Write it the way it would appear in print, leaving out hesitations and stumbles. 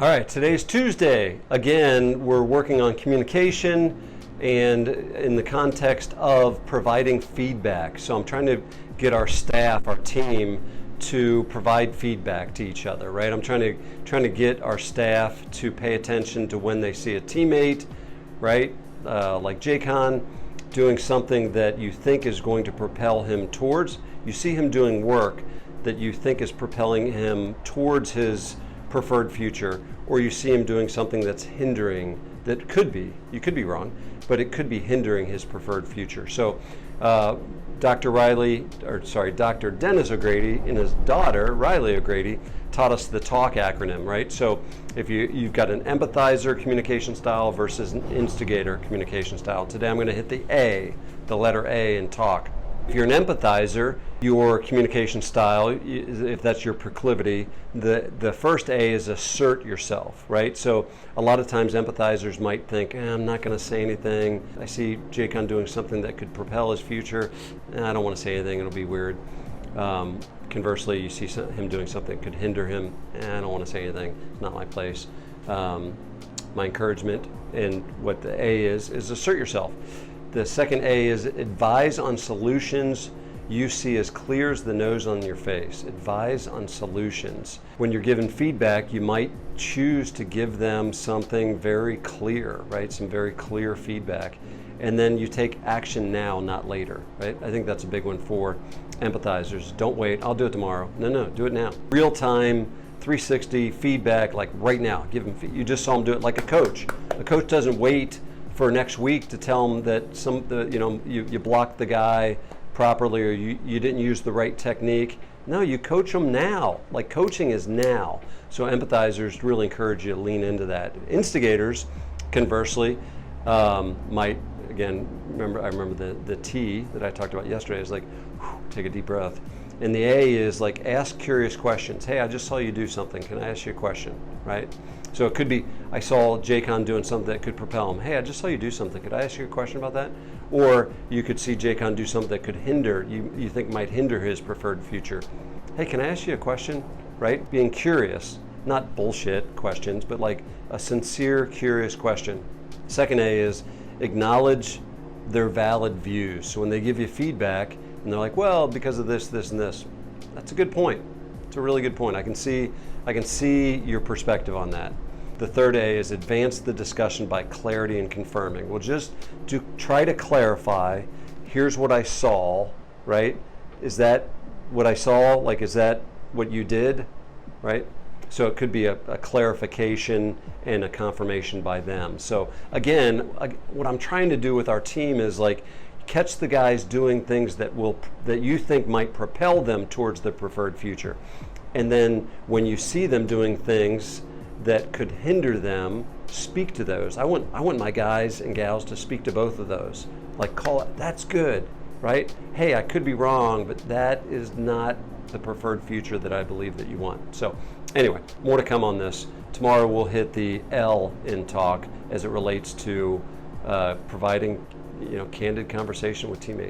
All right, today's Tuesday. Again, we're working on communication and in the context of providing feedback. So I'm trying to get our staff, our team, to provide feedback to each other, right? I'm trying to get our staff to pay attention to when they see a teammate, right? Like Jaycon doing something that you think is going to propel him towards. You see him doing work that you think is propelling him towards his preferred future, or you see him doing something that's hindering, that could be, you could be wrong, but it could be hindering his preferred future. So Dr. Dennis O'Grady and his daughter, Riley O'Grady, taught us the TALK acronym, right? So if you've got an empathizer communication style versus an instigator communication style. Today I'm going to hit the letter A in TALK. If you're an empathizer, your communication style, if that's your proclivity, the first A is assert yourself, right? So a lot of times empathizers might think, I'm not going to say anything. I see Jaycon doing something that could propel his future. I don't want to say anything, it'll be weird. Conversely, you see him doing something that could hinder him. I don't want to say anything, not my place. My encouragement, and what the A is assert yourself. The second A is advise on solutions you see as clear as the nose on your face. Advise on solutions. When you're given feedback, you might choose to give them something very clear, right? Some very clear feedback. And then you take action now, not later, right? I think that's a big one for empathizers. Don't wait, I'll do it tomorrow. No, do it now. Real time, 360 feedback, like right now. Give them. You just saw him do it like a coach. A coach doesn't wait for next week to tell them that you blocked the guy properly, or you didn't use the right technique. No, you coach them now. Like, coaching is now. So empathizers really encourage you to lean into that. Instigators, conversely, might, again, I remember the T that I talked about yesterday is like, take a deep breath. And the A is like, ask curious questions. Hey, I just saw you do something. Can I ask you a question, right? So it could be, I saw Jaycon doing something that could propel him. Hey, I just saw you do something. Could I ask you a question about that? Or you could see Jaycon do something that could hinder, you think might hinder his preferred future. Hey, can I ask you a question, right? Being curious, not bullshit questions, but like a sincere, curious question. Second A is acknowledge their valid views. So when they give you feedback and they're like, well, because of this, this, and this, that's a good point. It's a really good point. I can see your perspective on that. The third A is advance the discussion by clarity and confirming. Well, just to try to clarify, here's what I saw, right? Is that what I saw? Like, is that what you did, right? So it could be a clarification and a confirmation by them. So again, what I'm trying to do with our team is like, catch the guys doing things that you think might propel them towards the preferred future. And then when you see them doing things that could hinder them, speak to those. I want my guys and gals to speak to both of those. Like, call it, that's good, right? Hey, I could be wrong, but that is not the preferred future that I believe that you want. So anyway, more to come on this. Tomorrow we'll hit the L in TALK as it relates to providing candid conversation with teammates.